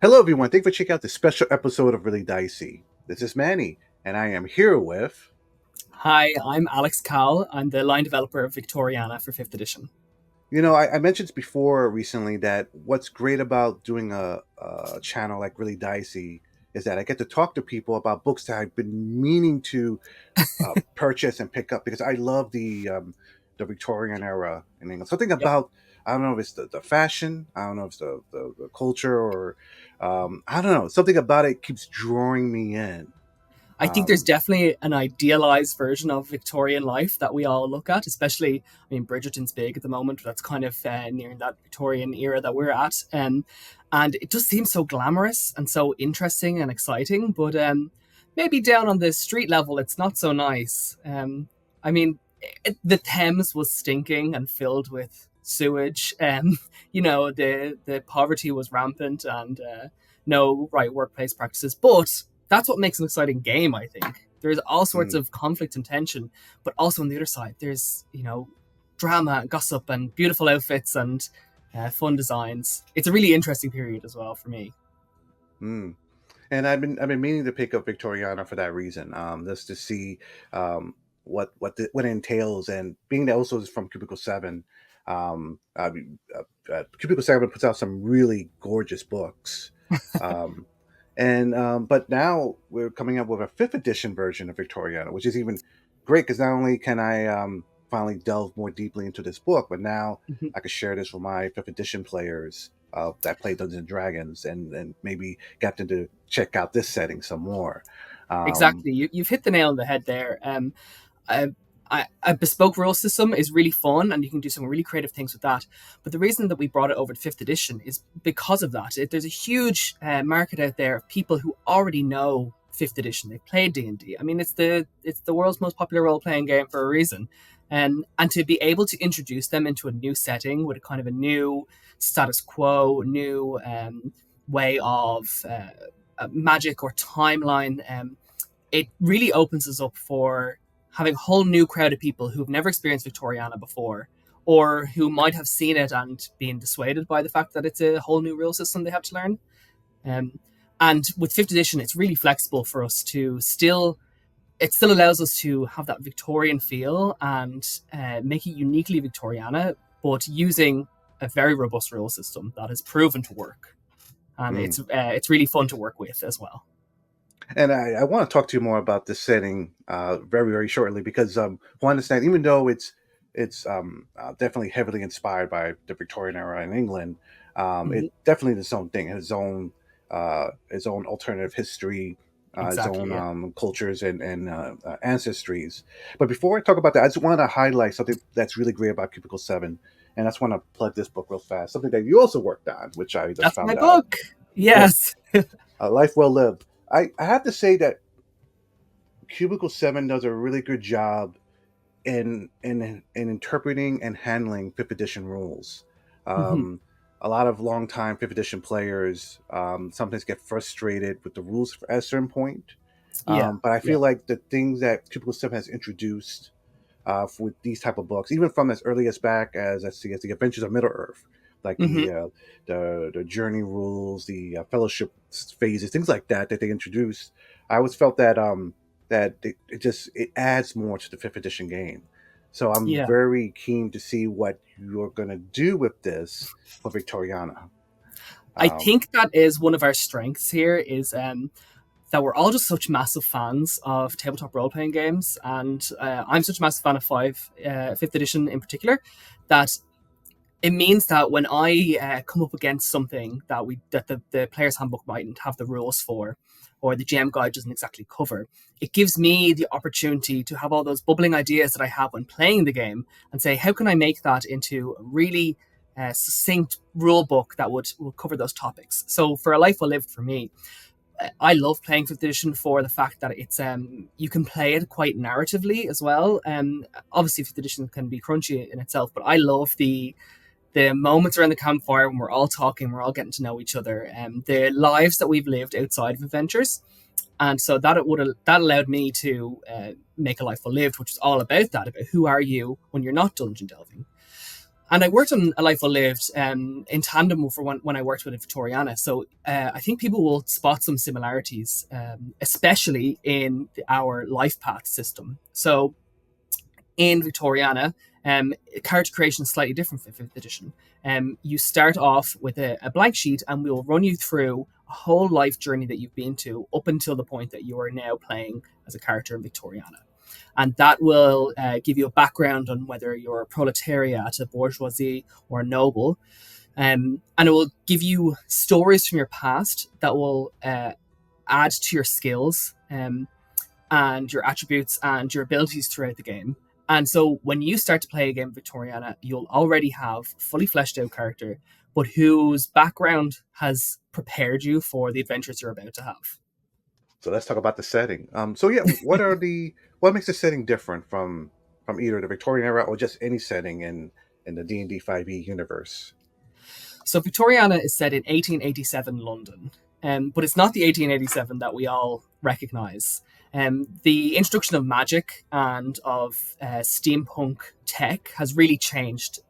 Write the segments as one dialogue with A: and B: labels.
A: Hello, everyone. Thanks for checking out this special episode of Really Dicey. This is Manny, and I am here with.
B: Hi, I'm Alex Cahill. I'm the line developer of Victoriana for 5th edition.
A: I mentioned before recently that what's great about doing a channel like Really Dicey is that I get to talk to people about books that I've been meaning to purchase and pick up because I love the Victorian era in England. Something
B: Yep.
A: about I don't know if it's the fashion, I don't know if it's the culture, or I don't know, something about it keeps drawing me in.
B: I think there's
A: Um,
B: definitely an idealized version of Victorian life that we all look at, especially, Bridgerton's big at the moment. That's kind of nearing that Victorian era that we're at. And it just seems so glamorous and so interesting and exciting. But maybe down on the street level, it's not so nice. I mean, the Thames was stinking and filled with sewage. The poverty was rampant and no right workplace practices. But that's what makes an exciting game, I think. There's all sorts
A: mm.
B: of conflict and tension, but also on the other side, there's, drama, gossip, and beautiful outfits and fun designs. It's a really interesting period as well for me.
A: Mm. And I've been meaning to pick up Victoriana for that reason, just to see what it entails, and being that also is from Cubicle 7. Cubicle 7 puts out some really gorgeous books, um, and but now we're coming up with a fifth edition version of Victoriana, which is even great because not only can I finally delve more deeply into this book, but now
B: Mhm.
A: I could share this with my fifth edition players that play Dungeons and Dragons, and maybe get them to check out this setting some more. Um,
B: Exactly. You've hit the nail on the head there. A, a bespoke rule system is really fun and you can do some really creative things with that. But the reason that we brought it over to 5th edition is because of that. There's a huge market out there of people who already know 5th edition. They play D&D. I mean, it's the world's most popular role-playing game for a reason. And to be able to introduce them into a new setting with a kind of a new status quo, new way of magic or timeline, it really opens us up for having a whole new crowd of people who've never experienced Victoriana before, or who might have seen it and been dissuaded by the fact that it's a whole new rule system they have to learn. Um, and with 5th edition, it's really flexible for us to still. It still allows us to have that Victorian feel and make it uniquely Victoriana, but using a very robust rule system that has proven to work, and
A: mm.
B: it's really fun to work with as well.
A: And I want to talk to you more about this setting very, very shortly because I understand, even though it's definitely heavily inspired by the Victorian era in England, it
B: Mhm.
A: definitely is its own thing, its own alternative history, its
B: Exactly.
A: own
B: Yeah.
A: cultures and ancestries. But before I talk about that, I just want to highlight something that's really great about Cubicle 7. And I just want to plug this book real fast. Something that you also worked on, which I just
B: That's my
A: found out.
B: book.
A: Yeah,
B: Yes.
A: A Life Well Lived. I have to say that Cubicle 7 does a really good job in interpreting and handling fifth edition rules.
B: Mhm.
A: Um, a lot of longtime fifth edition players sometimes get frustrated with the rules at a certain point.
B: Yeah.
A: But I
B: Yeah.
A: feel like the things that Cubicle 7 has introduced with these type of books, even from as early as back as as the Adventures of Middle Earth, like
B: Mhm.
A: the journey rules, the fellowship phases, things like that they introduced. I always felt that it adds more to the fifth edition game. So I'm
B: Yeah.
A: very keen to see what you're gonna do with this for Victoriana.
B: I
A: Um,
B: think that is one of our strengths here is that we're all just such massive fans of tabletop role playing games, and I'm such a massive fan of 5th edition in particular, that it means that when I come up against something that the player's handbook mightn't have the rules for, or the GM guide doesn't exactly cover, it gives me the opportunity to have all those bubbling ideas that I have when playing the game and say, how can I make that into a really succinct rule book that would cover those topics? So for A Life Well Lived for me, I love playing fifth edition for the fact that it's you can play it quite narratively as well. Obviously fifth edition can be crunchy in itself, but I love the moments around the campfire when we're all talking, we're all getting to know each other, and the lives that we've lived outside of adventures. And so that allowed me to make A Life Well Lived, which is all about that, about who are you when you're not dungeon delving. And I worked on A Life Well Lived in tandem for when I worked with Victoriana. So I think people will spot some similarities, especially in our life path system. So in Victoriana, character creation is slightly different for 5th edition. You start off with a blank sheet, and we will run you through a whole life journey that you've been to up until the point that you are now playing as a character in Victoriana. And that will give you a background on whether you're a proletariat, a bourgeoisie, or a noble. And it will give you stories from your past that will add to your skills and your attributes and your abilities throughout the game. And so when you start to play a game of Victoriana, you'll already have a fully fleshed out character, but whose background has prepared you for the adventures you're about to have.
A: So let's talk about the setting. So yeah, what makes the setting different from either the Victorian era or just any setting in the D&D 5e universe?
B: So Victoriana is set in 1887 London, but it's not the 1887 that we all recognize. The introduction of magic and of steampunk tech has really changed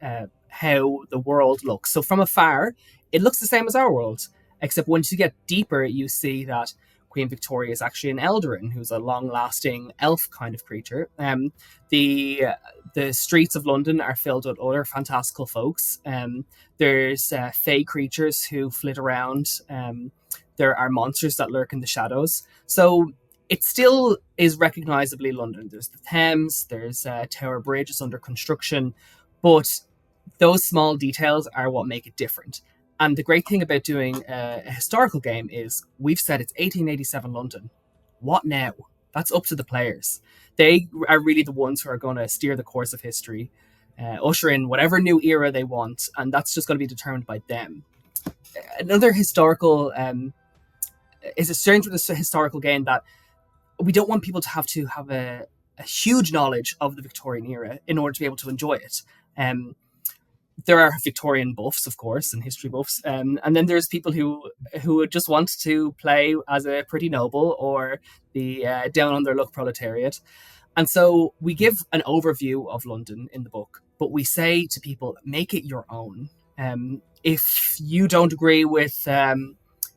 B: how the world looks. So from afar, it looks the same as our world, except once you get deeper, you see that Queen Victoria is actually an Eldarin, who's a long-lasting elf kind of creature. The streets of London are filled with other fantastical folks. There's fey creatures who flit around. There are monsters that lurk in the shadows. So it still is recognisably London. There's the Thames, there's Tower Bridge is under construction, but those small details are what make it different. And the great thing about doing a historical game is we've said it's 1887 London. What now? That's up to the players. They are really the ones who are going to steer the course of history, usher in whatever new era they want, and that's just going to be determined by them. Another historical is a strange with a historical game that we don't want people to have a huge knowledge of the Victorian era in order to be able to enjoy it. There are Victorian buffs, of course, and history buffs, and then there's people who just want to play as a pretty noble or the down on their luck proletariat. And so we give an overview of London in the book, but we say to people, make it your own. If you don't agree with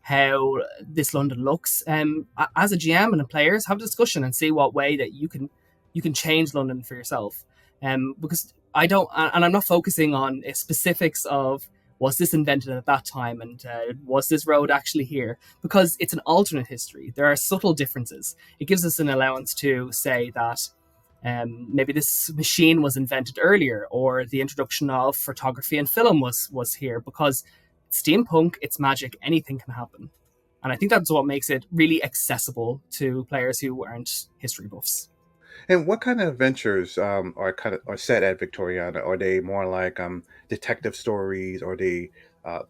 B: how this London looks, as a GM and a players, have a discussion and see what way that you can change London for yourself. Because I'm not focusing on specifics of was this invented at that time and was this road actually here, because it's an alternate history. There are subtle differences. It gives us an allowance to say that maybe this machine was invented earlier, or the introduction of photography and film was here, because steampunk, it's magic, anything can happen. And I think that's what makes it really accessible to players who aren't history buffs.
A: And what kind of adventures are set at Victoriana? Are they more like detective stories? Or are they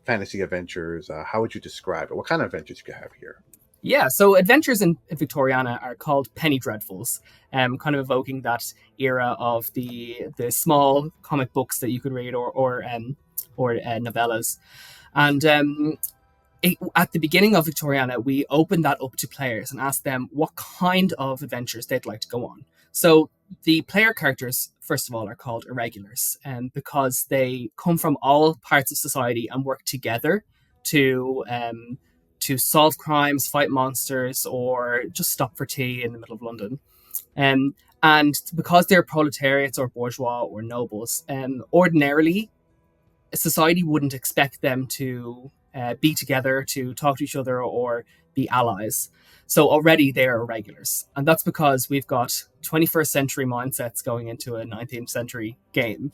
A: fantasy adventures? How would you describe it? What kind of adventures you could have here?
B: Yeah, so adventures in Victoriana are called penny dreadfuls, kind of evoking that era of the small comic books that you could read, or novellas. And at the beginning of Victoriana, we open that up to players and ask them what kind of adventures they'd like to go on. So the player characters, first of all, are called irregulars, because they come from all parts of society and work together to solve crimes, fight monsters, or just stop for tea in the middle of London. And because they're proletariats or bourgeois or nobles, ordinarily society wouldn't expect them to be together, to talk to each other, or be allies. So already they are irregulars. And that's because we've got 21st century mindsets going into a 19th century game.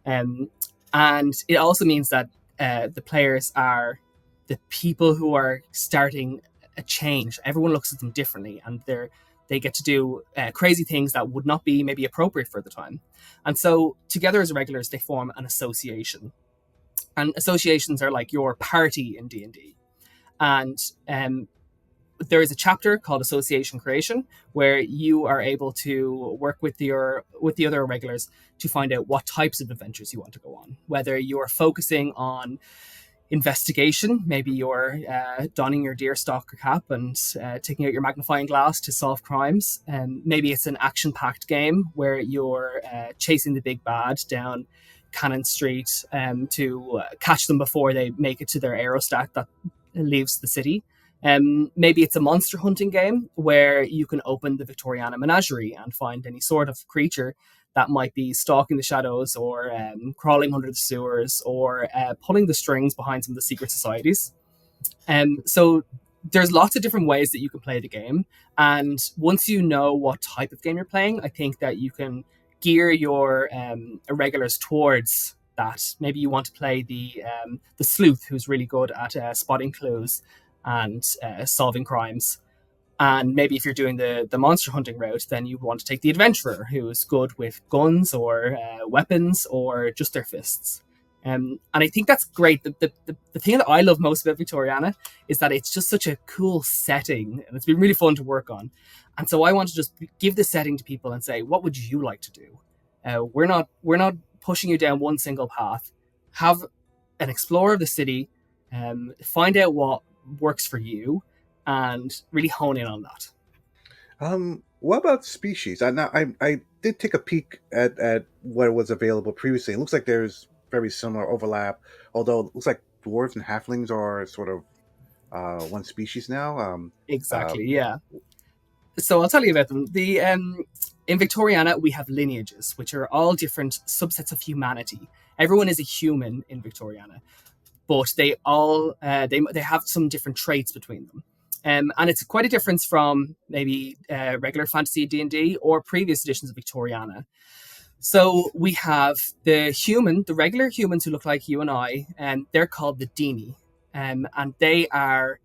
B: And it also means that the players are the people who are starting a change. Everyone looks at them differently, and they get to do crazy things that would not be maybe appropriate for the time. And so together as irregulars, they form an association. And associations are like your party in D&D. And there is a chapter called Association Creation, where you are able to work with the other irregulars to find out what types of adventures you want to go on. Whether you are focusing on investigation. Maybe you're donning your deerstalker cap and taking out your magnifying glass to solve crimes. Maybe it's an action-packed game where you're chasing the big bad down Cannon Street to catch them before they make it to their aerostat that leaves the city. Maybe it's a monster hunting game where you can open the Victoriana menagerie and find any sort of creature that might be stalking the shadows or crawling under the sewers or pulling the strings behind some of the secret societies. So there's lots of different ways that you can play the game. And once you know what type of game you're playing, I think that you can gear your irregulars towards that. Maybe you want to play the sleuth who's really good at spotting clues and solving crimes. And maybe if you're doing the monster hunting route, then you want to take the adventurer who's good with guns or weapons or just their fists. And I think that's great. The thing that I love most about Victoriana is that it's just such a cool setting and it's been really fun to work on. And so I want to just give the setting to people and say, what would you like to do? We're not pushing you down one single path. Have an explore of the city, find out what works for you, and really hone in on that.
A: What about species? I did take a peek at what was available previously. It looks like there's very similar overlap, although it looks like dwarves and halflings are sort of one species now.
B: Exactly, yeah. So I'll tell you about them. The In Victoriana, we have lineages, which are all different subsets of humanity. Everyone is a human in Victoriana, but they all they have some different traits between them. And it's quite a difference from maybe regular fantasy D&D or previous editions of Victoriana. So we have the regular humans who look like you and I, and they're called the Dini. And they are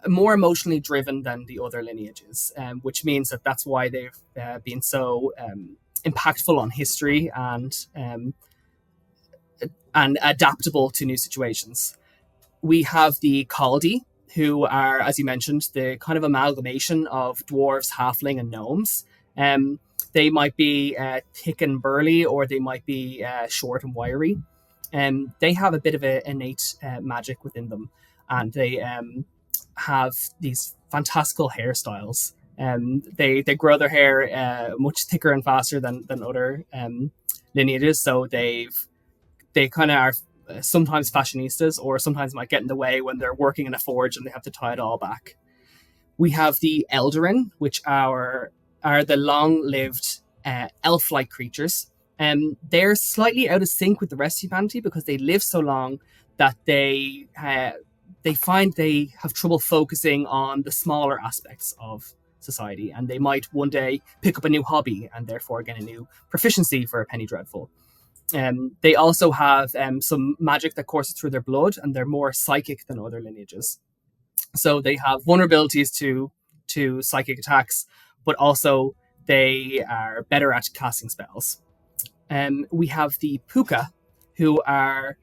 B: more emotionally driven than the other lineages, which means that that's why they've been so impactful on history and adaptable to new situations. We have the Caldi, who are, as you mentioned, the kind of amalgamation of dwarves, halfling, and gnomes. They might be thick and burly, or they might be short and wiry. They have a bit of an innate magic within them, and they have these fantastical hairstyles. They grow their hair much thicker and faster than other lineages, so they kind of are sometimes fashionistas, or sometimes might get in the way when they're working in a forge and they have to tie it all back. We have the Eldarin, which are the long-lived elf-like creatures. They're slightly out of sync with the rest of humanity because they live so long that they find they have trouble focusing on the smaller aspects of society, and they might one day pick up a new hobby and therefore get a new proficiency for a penny dreadful. They also have some magic that courses through their blood, and they're more psychic than other lineages. So they have vulnerabilities to psychic attacks, but also they are better at casting spells. We have the Puka, who are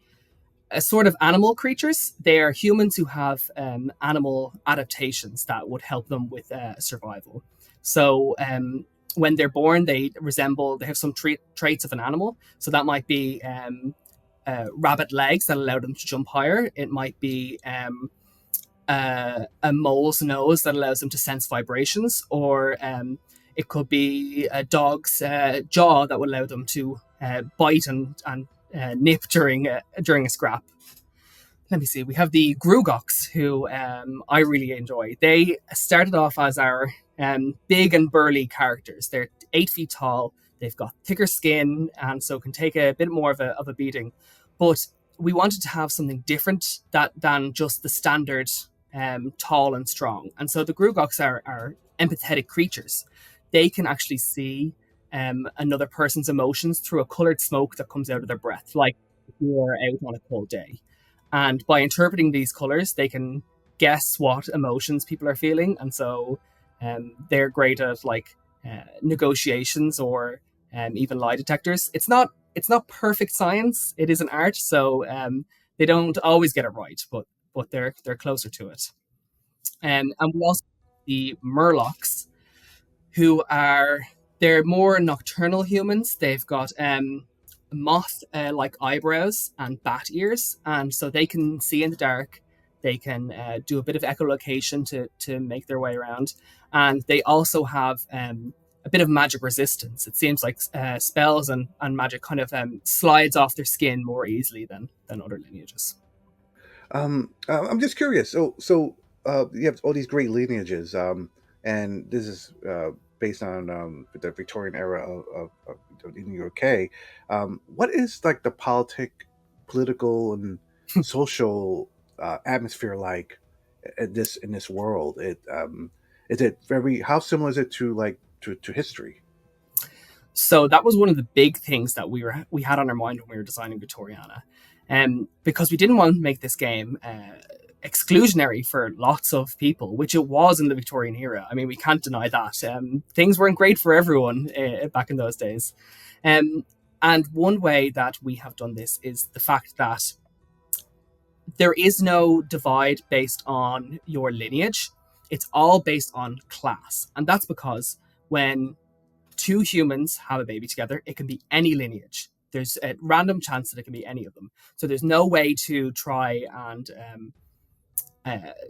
B: a sort of animal creatures. They are humans who have animal adaptations that would help them with survival. So when they're born, they have some traits of an animal. So that might be rabbit legs that allow them to jump higher. It might be a mole's nose that allows them to sense vibrations, or it could be a dog's jaw that would allow them to bite and nip during a scrap. Let me see. We have the Grugoks, who I really enjoy. They started off as our big and burly characters. They're 8 feet tall. They've got thicker skin, and so can take a bit more of a beating. But we wanted to have something different than just the standard tall and strong. And so the Grugoks are empathetic creatures. They can actually see another person's emotions through a coloured smoke that comes out of their breath, like if you're out on a cold day. And by interpreting these colours, they can guess what emotions people are feeling. And so they're great at negotiations or even lie detectors. It's not perfect science. It is an art, so they don't always get it right, but they're closer to it. And we also have the Murlocs, who they're more nocturnal humans. They've got moth like eyebrows and bat ears, and so they can see in the dark. They can do a bit of echolocation to make their way around, and they also have a bit of magic resistance. It seems like spells and magic kind of slides off their skin more easily than other lineages.
A: I'm just curious. You have all these great lineages, and this is based on the Victorian era in the UK. What is like the political and social atmosphere like in this world? Is it very how similar is it to like to history?
B: So that was one of the big things that we had on our mind when we were designing Victoriana, because we didn't want to make this game exclusionary for lots of people, which it was in the Victorian era. I mean, we can't deny that. Things weren't great for everyone back in those days. And one way that we have done this is the fact that there is no divide based on your lineage. It's all based on class. And that's because when two humans have a baby together, it can be any lineage. There's a random chance that it can be any of them. So there's no way to try and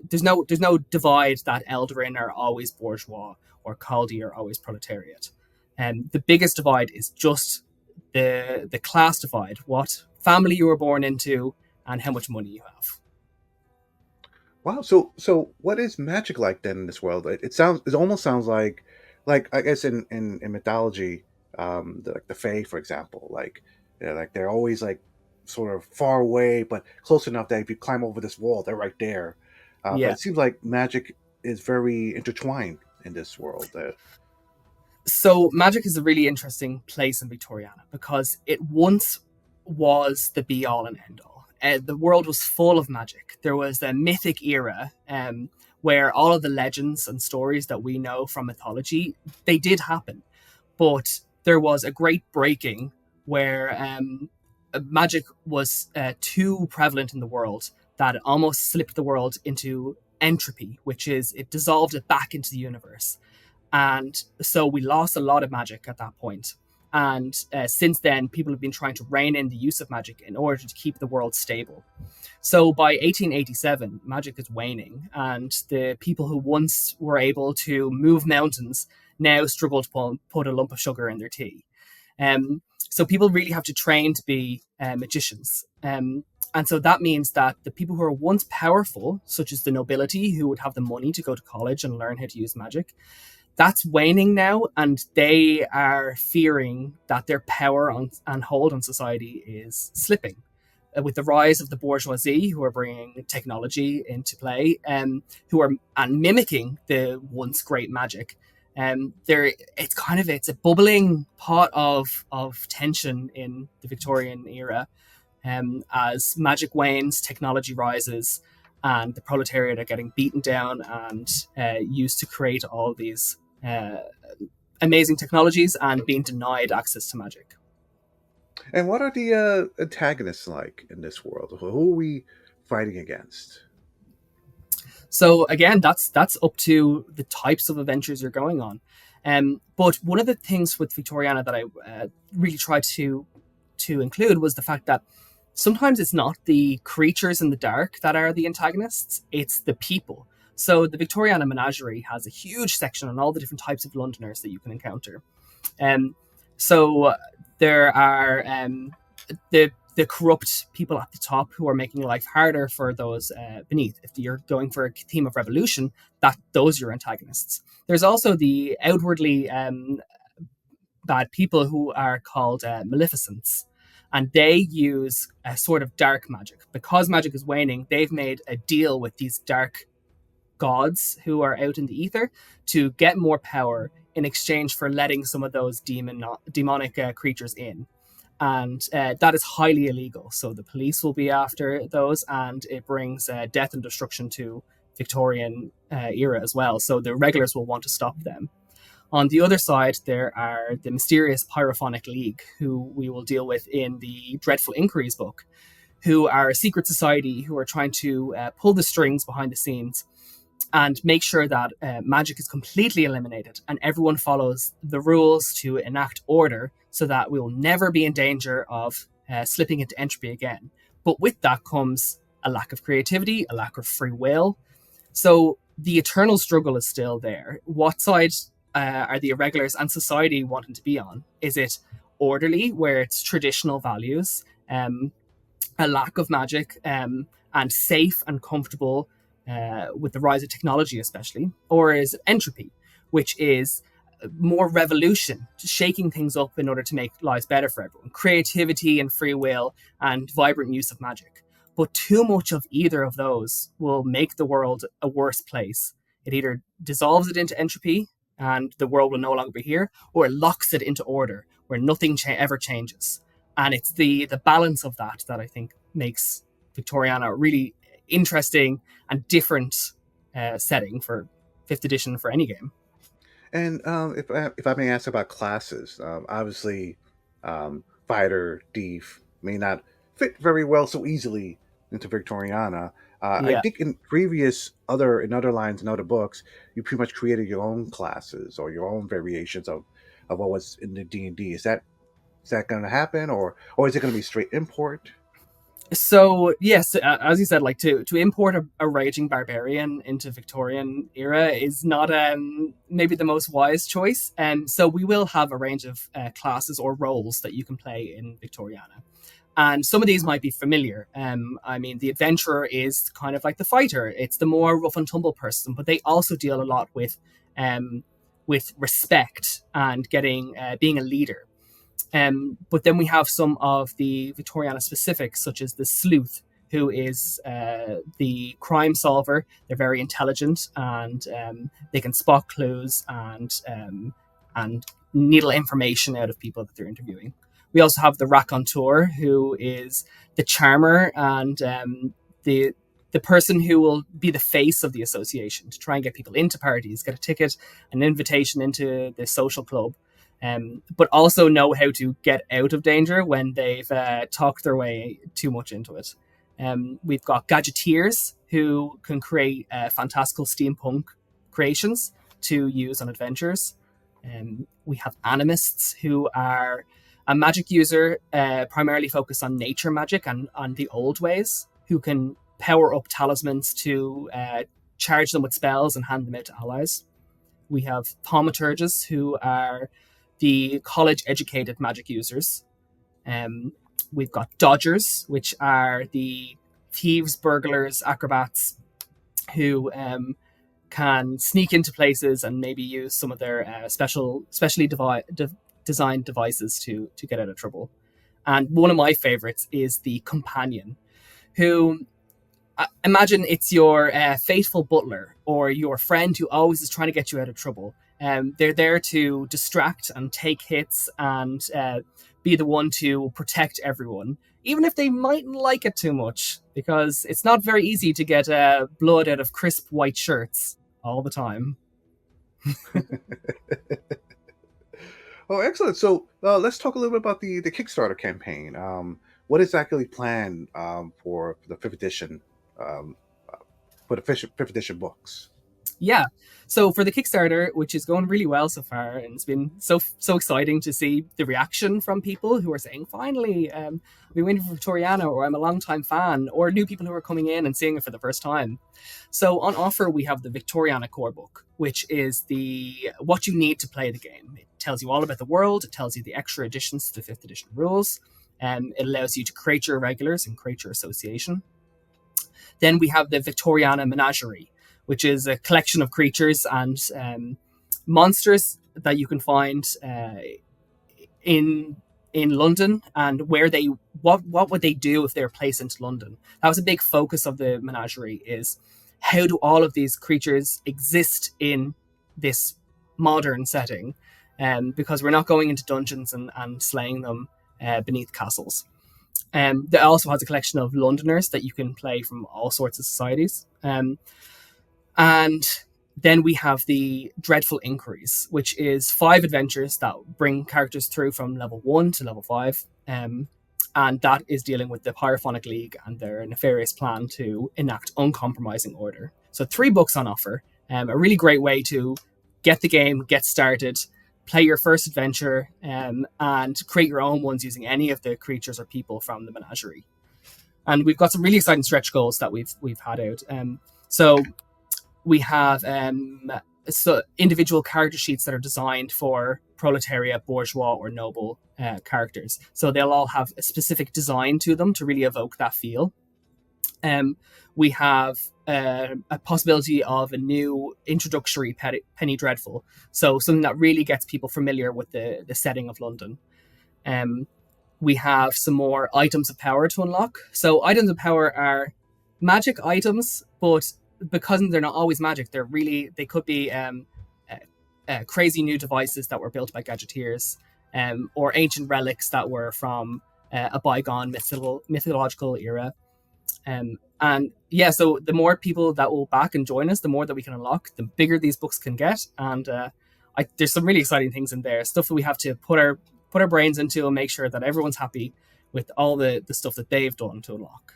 B: there's no divide that Eldarin are always bourgeois or Caldi are always proletariat. And the biggest divide is just the class divide, what family you were born into and how much money you have.
A: Wow. So what is magic like then in this world? It almost sounds like I guess in mythology, like the Fae, for example, like like they're always like sort of far away, but close enough that if you climb over this wall, they're right there. But
B: Yeah.
A: it seems like magic is very intertwined in this world.
B: So magic is a really interesting place in Victoriana because it once was the be all and end all. The world was full of magic. There was a mythic era where all of the legends and stories that we know from mythology, they did happen. But there was a great breaking where magic was too prevalent in the world that it almost slipped the world into entropy, which is it dissolved it back into the universe. And so we lost a lot of magic at that point. And since then, people have been trying to rein in the use of magic in order to keep the world stable. So by 1887, magic is waning, and the people who once were able to move mountains now struggle to put a lump of sugar in their tea. So people really have to train to be magicians. And so that means that the people who are once powerful, such as the nobility who would have the money to go to college and learn how to use magic, that's waning now, and they are fearing that their power and hold on society is slipping. With the rise of the bourgeoisie, who are bringing technology into play, who are and mimicking the once great magic, it's a bubbling pot of tension in the Victorian era, as magic wanes, technology rises, and the proletariat are getting beaten down and used to create all these amazing technologies and being denied access to magic.
A: And what are the antagonists like in this world? Who are we fighting against?
B: So again, that's up to the types of adventures you're going on. But one of the things with Victoriana that I really tried to include was the fact that sometimes it's not the creatures in the dark that are the antagonists; it's the people. So the Victoriana Menagerie has a huge section on all the different types of Londoners that you can encounter. So there are the corrupt people at the top who are making life harder for those beneath. If you're going for a theme of revolution, those are your antagonists. There's also the outwardly bad people who are called maleficents. And they use a sort of dark magic. Because magic is waning, they've made a deal with these dark gods who are out in the ether to get more power in exchange for letting some of those demonic creatures in. And that is highly illegal. So the police will be after those, and it brings death and destruction to Victorian era as well. So the regulars will want to stop them. On the other side, there are the mysterious Pyrophonic League, who we will deal with in the Dreadful Inquiries book, who are a secret society who are trying to pull the strings behind the scenes and make sure that magic is completely eliminated and everyone follows the rules to enact order, so that we will never be in danger of slipping into entropy again. But with that comes a lack of creativity, a lack of free will. So the eternal struggle is still there. What side are the irregulars and society wanting to be on? Is it orderly, where it's traditional values, a lack of magic, and safe and comfortable with the rise of technology, especially? Or is it entropy, which is more revolution, shaking things up in order to make lives better for everyone, creativity and free will and vibrant use of magic? But too much of either of those will make the world a worse place. It either dissolves it into entropy and the world will no longer be here, or it locks it into order where nothing ever changes. And it's the balance of that that I think makes Victoriana a really interesting and different setting for 5th edition for any game.
A: And if I may ask about classes, obviously, fighter, thief may not fit very well so easily into Victoriana. I
B: Yeah.
A: think in other lines in other books, you pretty much created your own classes or your own variations of what was in the D&D. Is that going to happen, or is it going to be straight import?
B: So yes, as you said, like to import a raging barbarian into Victorian era is not maybe the most wise choice. So we will have a range of classes or roles that you can play in Victoriana. And some of these might be familiar. I mean, the adventurer is kind of like the fighter. It's the more rough and tumble person, but they also deal a lot with respect and getting being a leader. But then we have some of the Victoriana specifics, such as the sleuth, who is the crime solver. They're very intelligent, and they can spot clues and needle information out of people that they're interviewing. We also have the raconteur, who is the charmer and the the person who will be the face of the association to try and get people into parties, get a ticket, an invitation into the social club, but also know how to get out of danger when they've talked their way too much into it. We've got gadgeteers who can create fantastical steampunk creations to use on adventures. We have animists, who are a magic user primarily focused on nature magic and on the old ways, who can power up talismans to charge them with spells and hand them out to allies. We have thaumaturges, who are the college-educated magic users. We've got dodgers, which are the thieves, burglars, acrobats, who can sneak into places and maybe use some of their specially designed devices to get out of trouble. And one of my favorites is the companion, who imagine it's your faithful butler or your friend who always is trying to get you out of trouble. They're there to distract and take hits and be the one to protect everyone, even if they mightn't like it too much, because it's not very easy to get blood out of crisp white shirts all the time.
A: Oh, excellent. So let's talk a little bit about the Kickstarter campaign. What is actually planned for the fifth edition, um, for the fifth edition books?
B: Yeah. So for the Kickstarter, which is going really well so far, and it's been so exciting to see the reaction from people who are saying, "Finally, I've been waiting for Victoriana," or "I'm a long time fan," or new people who are coming in and seeing it for the first time. So on offer, we have the Victoriana core book, which is the what you need to play the game. It tells you all about the world. It tells you the extra additions to the fifth edition rules. It allows you to create your regulars and create your association. Then we have the Victoriana Menagerie, which is a collection of creatures and monsters that you can find in London, and where they what would they do if they were placed into London. That was a big focus of the Menagerie, is how do all of these creatures exist in this modern setting, because we're not going into dungeons and slaying them beneath castles. There also has a collection of Londoners that you can play from all sorts of societies. And then we have the Dreadful Inquiries, which is 5 adventures that bring characters through from level 1 to level 5. And that is dealing with the Pyrophonic League and their nefarious plan to enact uncompromising order. So 3 books on offer. A really great way to get the game, get started, play your first adventure, and create your own ones using any of the creatures or people from the menagerie. And we've got some really exciting stretch goals that we've had out. So we have individual character sheets that are designed for proletariat, bourgeois, or noble characters. So they'll all have a specific design to them to really evoke that feel. We have a possibility of a new introductory Penny Dreadful. So something that really gets people familiar with the setting of London. We have some more items of power to unlock. So items of power are magic items, but because they're not always magic, they could be crazy new devices that were built by gadgeteers, or ancient relics that were from a bygone mythological era. And yeah, so the more people that will back and join us, the more that we can unlock, the bigger these books can get. And there's some really exciting things in there, stuff that we have to put our brains into and make sure that everyone's happy with all the stuff that they've done to unlock.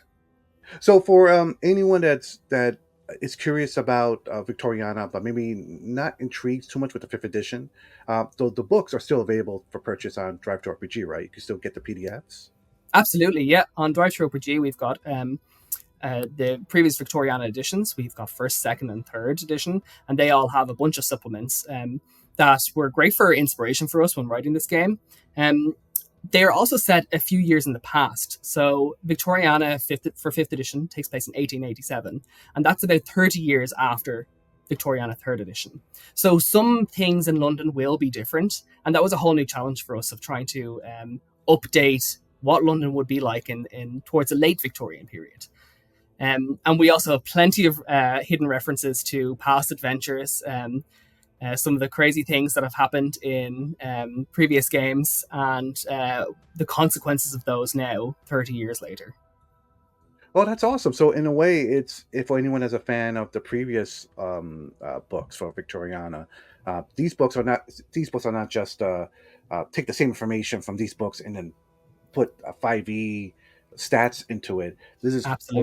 A: So for anyone that is curious about Victoriana, but maybe not intrigued too much with the 5th edition, the books are still available for purchase on Drive to RPG, right? You can still get the PDFs.
B: Absolutely, yeah. On Drive to RPG, we've got the previous Victoriana editions. We've got 1st, 2nd, and 3rd edition, and they all have a bunch of supplements that were great for inspiration for us when writing this game. They're also set a few years in the past. So Victoriana for 5th edition takes place in 1887, and that's about 30 years after Victoriana 3rd edition. So some things in London will be different, and that was a whole new challenge for us of trying to update what London would be like in towards the late Victorian period. And we also have plenty of hidden references to past adventures, some of the crazy things that have happened in previous games, and the consequences of those now, 30 years later.
A: Well, that's awesome. So in a way, it's if anyone is a fan of the previous books for Victoriana, these books are not just take the same information from these books and then put a 5e stats into it. This is
B: Absolutely.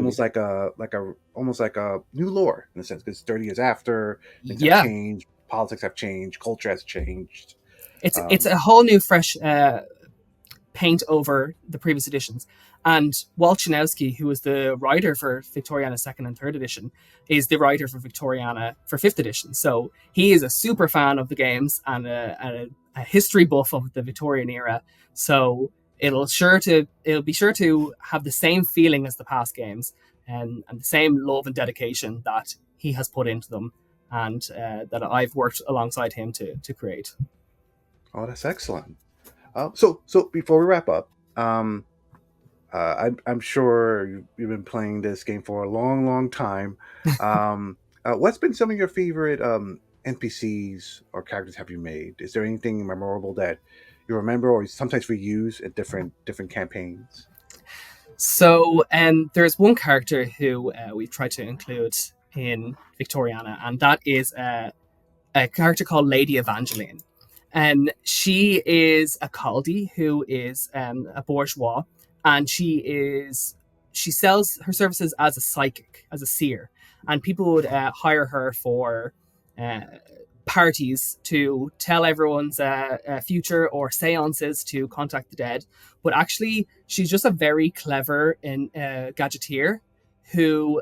A: almost like a new lore in a sense, because 30 years after, things
B: Yeah,
A: have changed, politics have changed, culture has changed.
B: it's a whole new fresh paint over the previous editions. And Walt Chinowski, who was the writer for Victoriana 2nd and 3rd edition, is the writer for Victoriana for 5th edition. So he is a super fan of the games and a history buff of the Victorian era. So it'll be sure to have the same feeling as the past games, and the same love and dedication that he has put into them, and that I've worked alongside him to create.
A: Oh, that's excellent. So before we wrap up, I'm sure you've been playing this game for a long time. What's been some of your favorite NPCs or characters have you made? Is there anything memorable that you remember or sometimes reuse in different campaigns?
B: So there's one character who we've tried to include in Victoriana, and that is a character called Lady Evangeline. She is a Caldi who is a bourgeois, and she sells her services as a psychic, as a seer, and people would hire her for parties to tell everyone's future, or seances to contact the dead. But actually, she's just a very clever gadgeteer who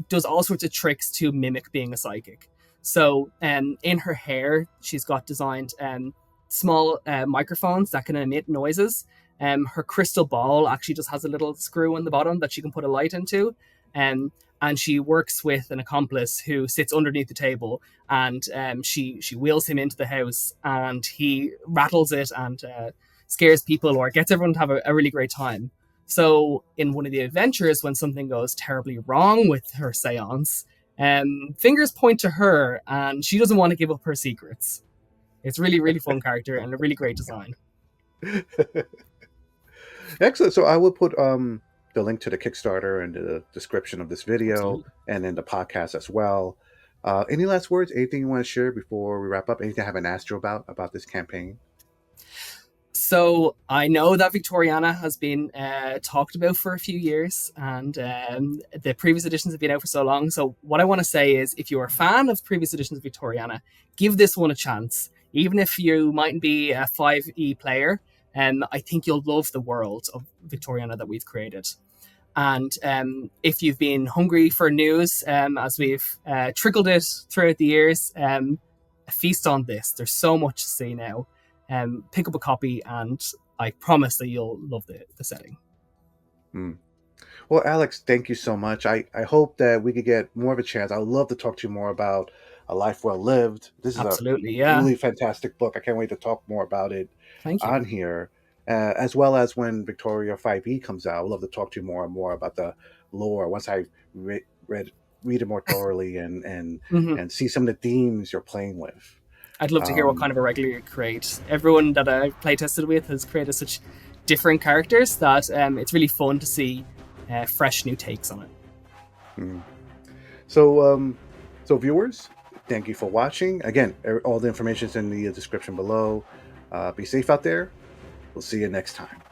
B: does all sorts of tricks to mimic being a psychic. So in her hair, she's got designed small microphones that can emit noises. Her crystal ball actually just has a little screw in the bottom that she can put a light into. And she works with an accomplice who sits underneath the table, and she wheels him into the house, and he rattles it and scares people or gets everyone to have a really great time. So in one of the adventures, when something goes terribly wrong with her seance, fingers point to her, and she doesn't want to give up her secrets. It's really, really fun character and a really great design.
A: Excellent. So I will put the link to the Kickstarter in the description of this video.
B: Absolutely.
A: And in the podcast as well. Any last words? Anything you want to share before we wrap up? Anything I haven't asked you about this campaign?
B: So I know that Victoriana has been talked about for a few years, and the previous editions have been out for so long. So what I want to say is, if you're a fan of previous editions of Victoriana, give this one a chance. Even if you mightn't be a 5e player, I think you'll love the world of Victoriana that we've created. And if you've been hungry for news, as we've trickled it throughout the years, feast on this. There's so much to see now. Pick up a copy, and I promise that you'll love the setting.
A: Mm. Well, Alex, thank you so much. I hope that we could get more of a chance. I would love to talk to you more about A Life Well Lived. This is a
B: Absolutely, yeah.
A: really fantastic book. I can't wait to talk more about it
B: Thank you.
A: on here, as well as when Victoria 5e comes out. I'd love to talk to you more and more about the lore once I read it more thoroughly
B: Hmm.
A: and see some of the themes you're playing with.
B: I'd love to hear what
A: Um,
B: kind of a regular you create. Everyone that I play tested with has created such different characters that it's really fun to see fresh new takes on it.
A: mm. So, viewers, thank you for watching. Again, all the information is in the description below. Be safe out there. We'll see you next time.